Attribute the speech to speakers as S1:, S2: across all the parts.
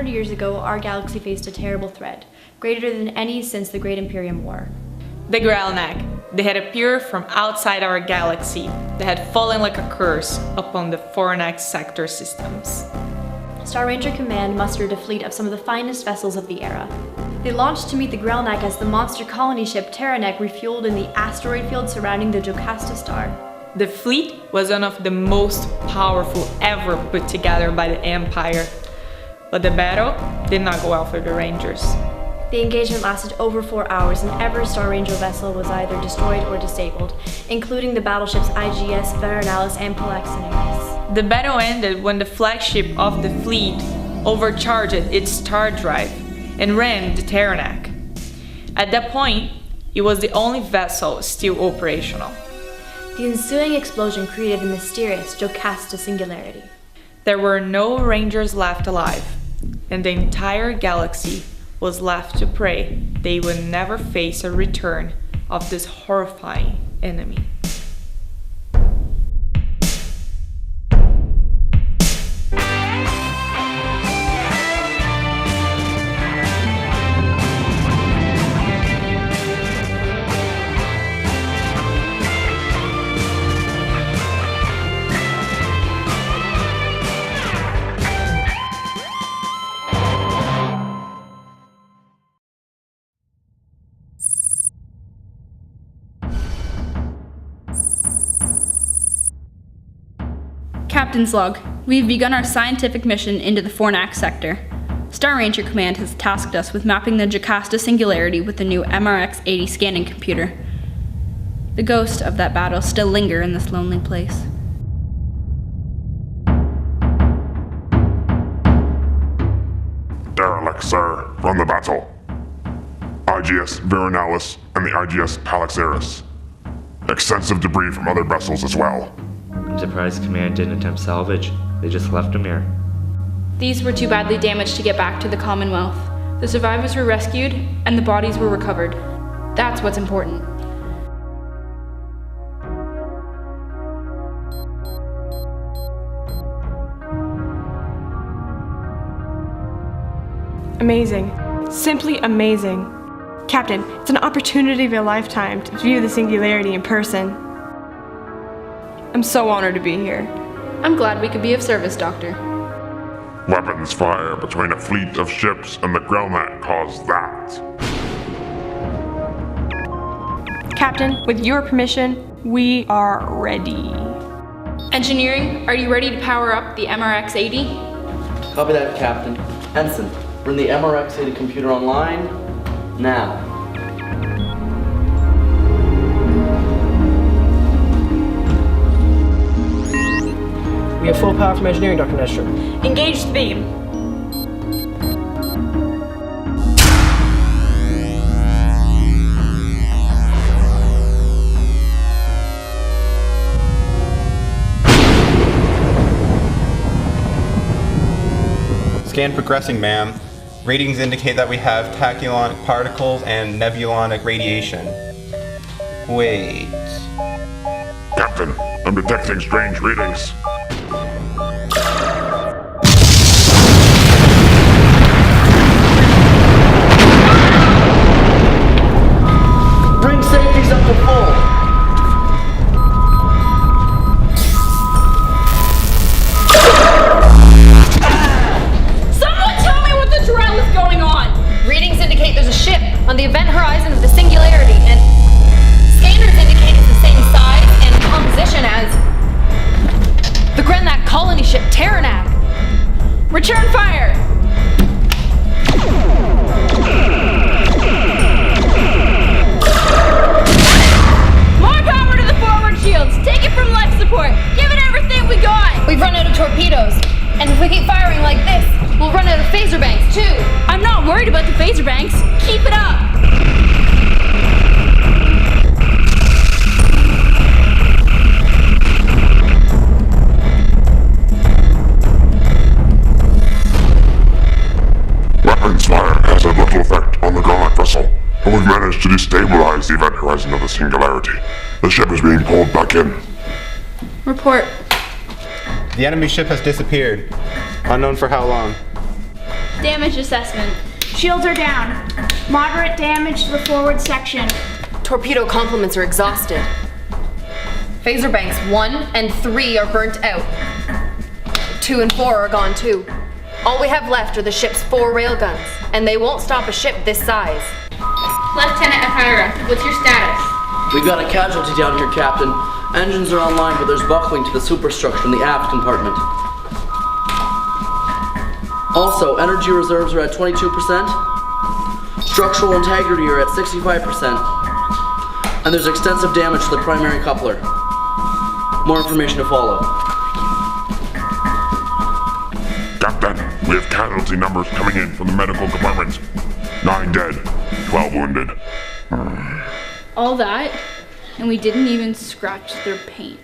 S1: 500 years ago, our galaxy faced a terrible threat, greater than any since the Great Imperium War.
S2: The Grelnak. They had appeared from outside our galaxy. They had fallen like a curse upon the Fornax sector systems.
S1: Star Ranger Command mustered a fleet of some of the finest vessels of the era. They launched to meet the Grelnak as the monster colony ship Terranek refueled in the asteroid field surrounding the Jocasta star.
S2: The fleet was one of the most powerful ever put together by the Empire. But the battle did not go well for the Rangers.
S1: The engagement lasted over 4 hours, and every Star Ranger vessel was either destroyed or disabled, including the battleships I.G.S, Verinalis, and Pyxis.
S2: The battle ended when the flagship of the fleet overcharged its star drive and ran the Terranek. At that point, it was the only vessel still operational.
S1: The ensuing explosion created a mysterious Jocasta singularity.
S2: There were no Rangers left alive, and the entire galaxy was left to pray they would never face a return of this horrifying enemy.
S3: Captain's log. We've begun our scientific mission into the Fornax sector. Star Ranger Command has tasked us with mapping the Jocasta singularity with the new MRX-80 scanning computer. The ghosts of that battle still linger in this lonely place.
S4: Derelict, sir, from the battle. I.G.S. Verinalis and the I.G.S. Pyxis. Extensive debris from other vessels as well.
S5: I'm surprised Command didn't attempt salvage. They just left him here.
S3: These were too badly damaged to get back to the Commonwealth. The survivors were rescued, and the bodies were recovered. That's what's important.
S6: Amazing. Simply amazing. Captain, it's an opportunity of a lifetime to view the singularity in person. I'm so honored to be here.
S3: I'm glad we could be of service, Doctor.
S4: Weapons fire between a fleet of ships and the Grelnak caused that.
S6: Captain, with your permission, we are ready.
S3: Engineering, are you ready to power up the MRX-80?
S7: Copy that, Captain. Ensign, bring the MRX-80 computer online now.
S8: We have full power from engineering, Dr. Nestor.
S6: Engage the beam.
S9: Scan progressing, ma'am. Readings indicate that we have tachyonic particles and nebulonic radiation. Wait.
S4: Captain, I'm detecting strange readings.
S7: Bring safeties up to full.
S3: Someone tell me what the drill is going on! Readings indicate there's a ship on the event horizon of the singularity, and scanners indicate it's the same size and composition as the Grelnak colony ship Terranek. Return fire! More power to the forward shields! Take it from life support! Give it everything we got!
S10: We've run out of torpedoes, and if we keep firing like this, we'll run out of phaser banks too.
S3: I'm not worried about the phaser banks. Keep it up!
S4: Weapons fire has had little effect on the Grelnak vessel, but we've managed to destabilize the event horizon of the singularity. The ship is being pulled back in.
S3: Report.
S9: The enemy ship has disappeared. Unknown for how long.
S3: Damage assessment.
S11: Shields are down. Moderate damage to the forward section.
S10: Torpedo complements are exhausted. Phaser banks 1 and 3 are burnt out. 2 and 4 are gone too. All we have left are the ship's 4 railguns, and they won't stop a ship this size.
S3: Lieutenant Ahira, what's your status?
S7: We've got a casualty down here, Captain. Engines are online, but there's buckling to the superstructure in the aft compartment. Also, energy reserves are at 22%. Structural integrity are at 65%. And there's extensive damage to the primary coupler. More information to follow.
S4: Captain, we have casualty numbers coming in from the medical department. 9 dead, 12 wounded.
S3: All that, and we didn't even scratch their paint.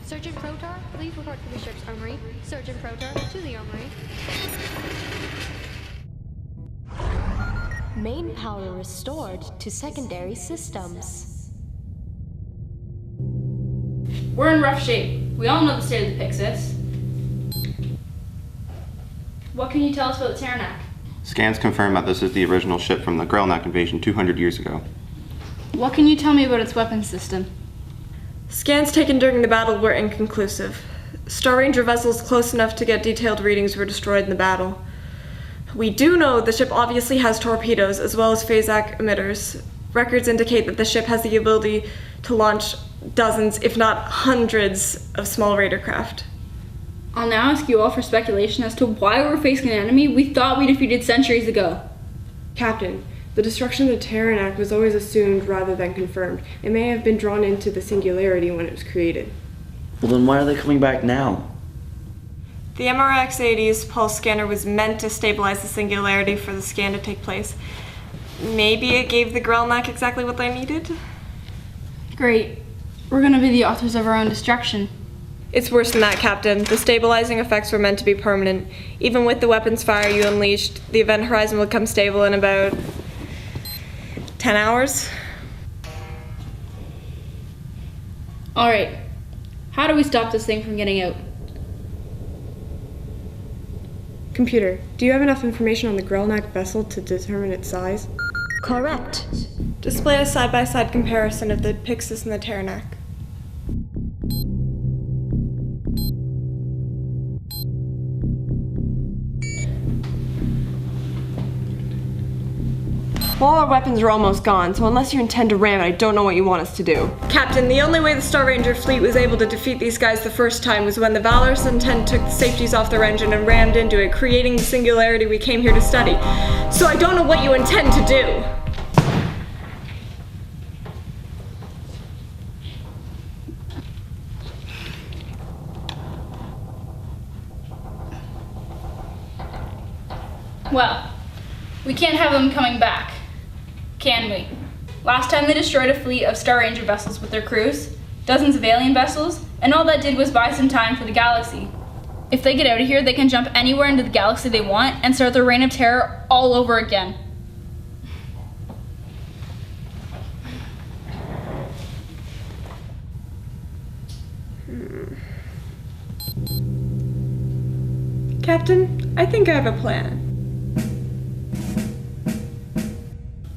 S1: Surgeon Protar, please report to the ship's armory. Surgeon Protar, to the armory.
S12: Main power restored to secondary systems.
S3: We're in rough shape. We all know the state of the Pyxis. What can you tell us about the Grelnak?
S9: Scans confirm that this is the original ship from the Grelnak invasion 200 years ago.
S3: What can you tell me about its weapons system?
S6: Scans taken during the battle were inconclusive. Star Ranger vessels close enough to get detailed readings were destroyed in the battle. We do know the ship obviously has torpedoes as well as phasic emitters. Records indicate that the ship has the ability to launch dozens, if not hundreds, of small raider craft.
S3: I'll now ask you all for speculation as to why we're facing an enemy we thought we defeated centuries ago.
S6: Captain, the destruction of the Grelnak was always assumed rather than confirmed. It may have been drawn into the singularity when it was created.
S7: Well, then why are they coming back now?
S6: The MRX-80's pulse scanner was meant to stabilize the singularity for the scan to take place. Maybe it gave the Grelnak exactly what they needed?
S3: Great. We're gonna be the authors of our own destruction.
S6: It's worse than that, Captain. The stabilizing effects were meant to be permanent. Even with the weapons fire you unleashed, the event horizon will come stable in about 10 hours.
S3: Alright. How do we stop this thing from getting out?
S6: Computer, do you have enough information on the Grelnak vessel to determine its size?
S12: Correct.
S6: Display a side-by-side comparison of the Pyxis and the Grelnak. Well, all our weapons are almost gone, so unless you intend to ram it, I don't know what you want us to do. Captain, the only way the Star Ranger fleet was able to defeat these guys the first time was when the Valorous and 10 took the safeties off their engine and rammed into it, creating the singularity we came here to study. So I don't know what you intend to do.
S3: Well, we can't have them coming back, can we? Last time they destroyed a fleet of Star Ranger vessels with their crews, dozens of alien vessels, and all that did was buy some time for the galaxy. If they get out of here, they can jump anywhere into the galaxy they want and start their reign of terror all over again.
S6: Captain, I think I have a plan.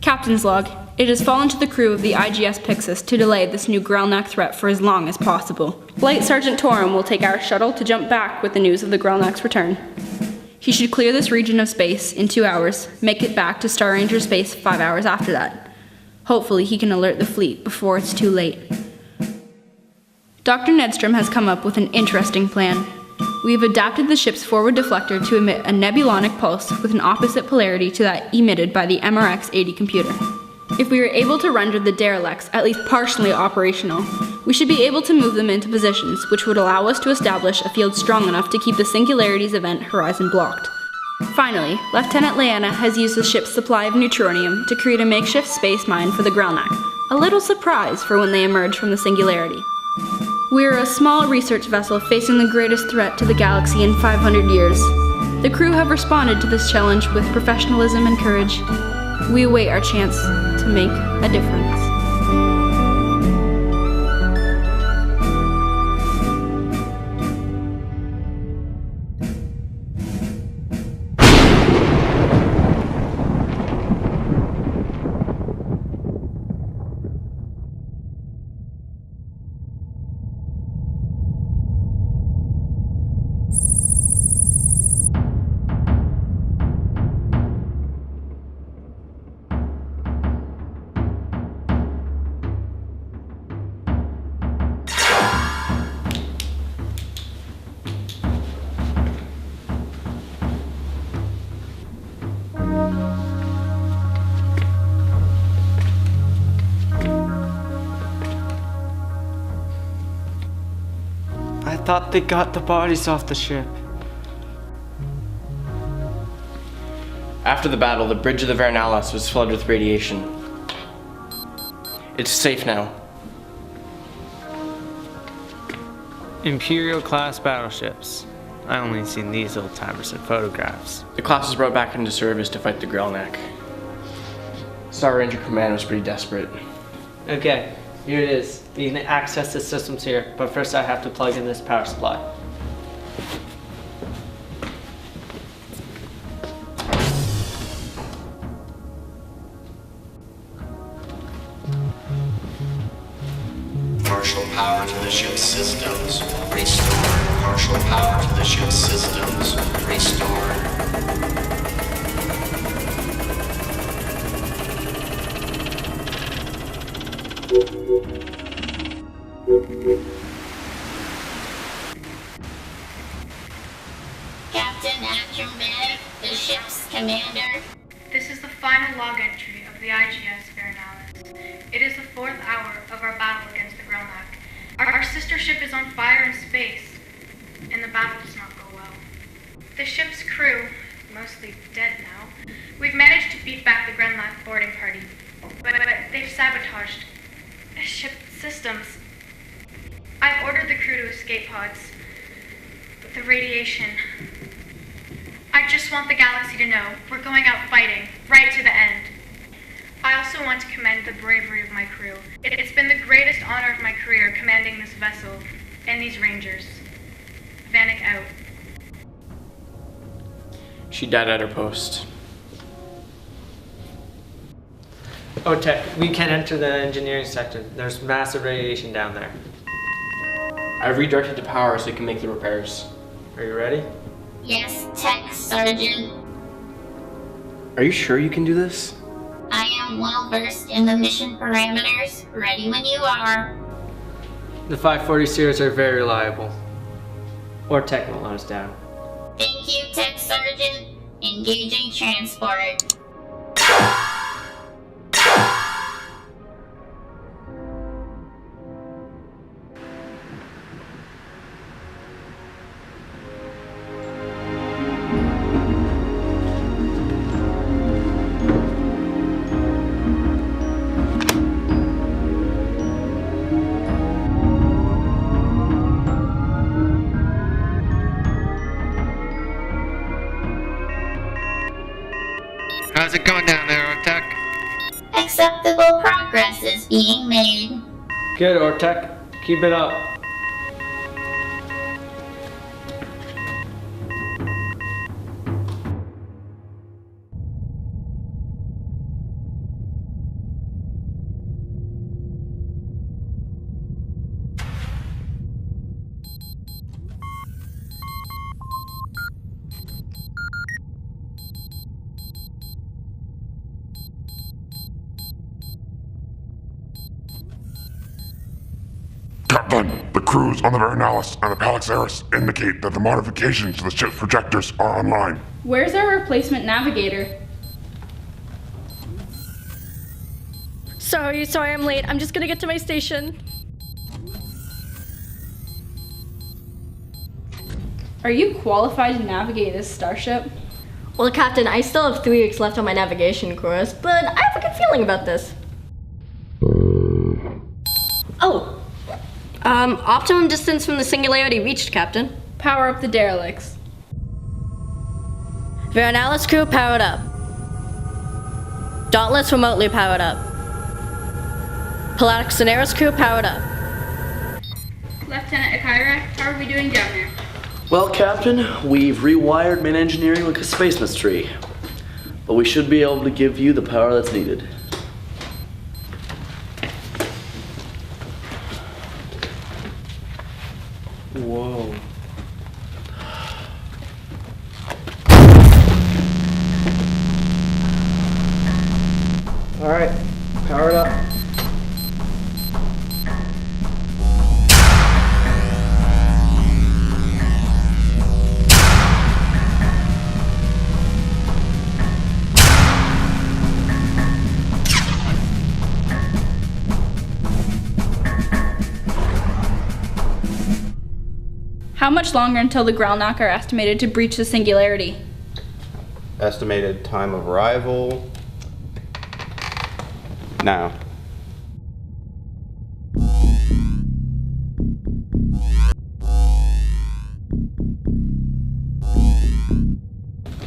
S3: Captain's log. It has fallen to the crew of the I.G.S. Pyxis to delay this new Grelnak threat for as long as possible. Flight Sergeant Torum will take our shuttle to jump back with the news of the Grelnak's return. He should clear this region of space in 2 hours, make it back to Star Ranger space 5 hours after that. Hopefully he can alert the fleet before it's too late. Dr. Nedstrom has come up with an interesting plan. We have adapted the ship's forward deflector to emit a nebulonic pulse with an opposite polarity to that emitted by the MRX-80 computer. If we are able to render the derelicts at least partially operational, we should be able to move them into positions which would allow us to establish a field strong enough to keep the Singularity's event horizon blocked. Finally, Lieutenant Leanna has used the ship's supply of neutronium to create a makeshift space mine for the Grelnak, a little surprise for when they emerge from the Singularity. We are a small research vessel facing the greatest threat to the galaxy in 500 years. The crew have responded to this challenge with professionalism and courage. We await our chance to make a difference.
S13: I thought they got the bodies off the ship.
S8: After the battle, the bridge of the Vernalis was flooded with radiation. It's safe now.
S13: Imperial-class battleships. I only seen these old-timers in photographs.
S8: The class was brought back into service to fight the Grelnak. Star Ranger Command was pretty desperate.
S14: Okay, here it is. You can access the systems here, but first I have to plug in this power supply.
S15: Partial power to the ship's systems. Restored. Partial power to the ship's systems. Restored.
S16: Captain Astromatic, the ship's commander.
S11: This is the final log entry of the I.G.S. Vernalis. It is the 4th hour of our battle against the Grelnak. Our sister ship is on fire in space, and the battle does not go well. The ship's crew, mostly dead now, we've managed to beat back the Grelnak boarding party, but they've sabotaged ship systems. I've ordered the crew to escape pods, but the radiation... I just want the galaxy to know we're going out fighting, right to the end. I also want to commend the bravery of my crew. It's been the greatest honor of my career commanding this vessel and these rangers. Vanek out.
S8: She died at her post.
S14: OTEC, we can't enter the engineering sector. There's massive radiation down there.
S8: I've redirected to power so we can make the repairs.
S14: Are you ready?
S16: Yes, Tech Sergeant.
S8: Are you sure you can do this?
S16: I am well versed in the mission parameters. Ready when you are.
S14: The 540 series are very reliable. Or Tech won't let us down.
S16: Thank you, Tech Sergeant. Engaging transport.
S13: How's it going down there, Ortec?
S16: Acceptable progress is being made.
S14: Good, Ortec. Keep it up.
S4: Captain, the crews on the Vernalis and the Pyxis indicate that the modifications to the ship's projectors are online.
S3: Where's our replacement navigator?
S1: Sorry I'm late. I'm just gonna get to my station.
S3: Are you qualified to navigate this starship?
S1: Well, Captain, I still have 3 weeks left on my navigation course, but I have a good feeling about this. Oh! Optimum distance from the singularity reached, Captain.
S3: Power up the derelicts.
S1: Vernalis crew powered up.
S17: Dauntless remotely powered up. Pyxis crew powered up.
S3: Lieutenant Akira, how are we doing down there?
S7: Well, Captain, we've rewired main engineering like a space mystery. But we should be able to give you the power that's needed. Whoa. All right, power it up.
S3: How much longer until the Grelnak are estimated to breach the singularity?
S9: Estimated time of arrival. Now.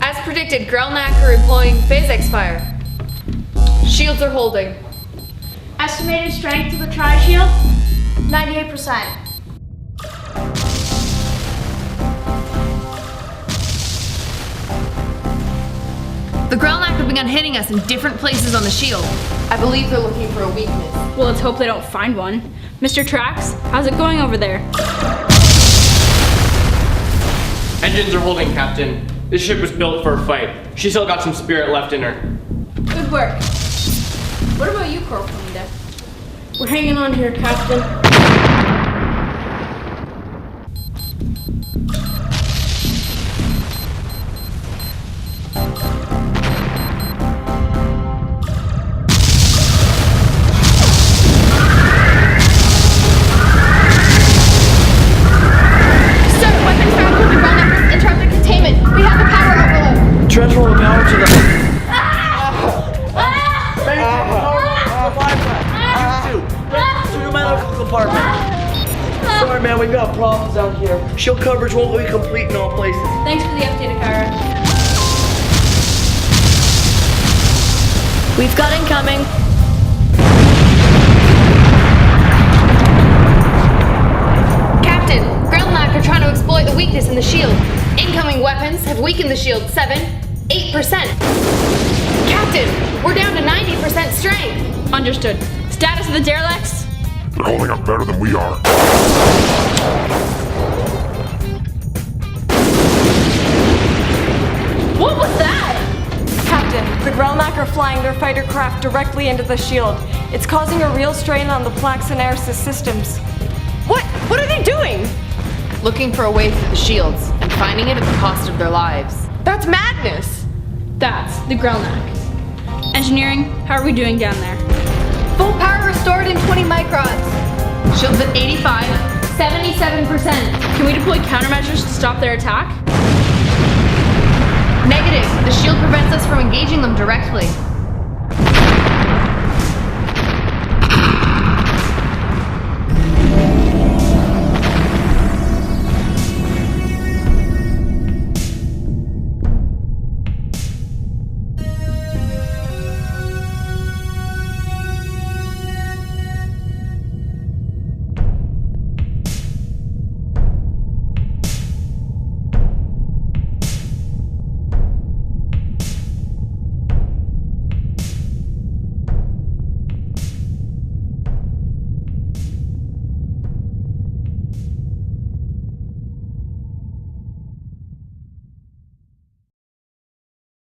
S10: As predicted, Grelnak are employing phase X-fire. Shields are holding.
S11: Estimated strength of the tri-shield? 98%.
S10: The Grelnak have begun hitting us in different places on the shield. I believe they're looking for a weakness.
S3: Well, let's hope they don't find one. Mr. Trax, how's it going over there?
S8: Engines are holding, Captain. This ship was built for a fight. She still got some spirit left in her.
S3: Good work. What about you, Corporal Linda?
S6: We're hanging on here, Captain.
S7: Transfer the power to the... to your medical compartment. Sorry, man, we've got problems out here. Shield coverage won't be complete in all places.
S3: Thanks for the update, Akira.
S17: We've got incoming.
S10: Captain, Grelnak are trying to exploit the weakness in the shield. Incoming weapons have weakened the shield 8%. Captain, we're down to 90% strength.
S3: Understood. Status of the derelicts?
S4: They're holding up better than we are.
S3: What was that?
S6: Captain, the Grelnak are flying their fighter craft directly into the shield. It's causing a real strain on the Pyxis systems.
S10: What? What are they doing? Looking for a way through the shields and finding it at the cost of their lives. That's madness.
S3: That's the Grelnak. Engineering, how are we doing down there?
S10: Full power restored in 20 microns. Shields at 85, 77%.
S3: Can we deploy countermeasures to stop their attack?
S10: Negative. The shield prevents us from engaging them directly.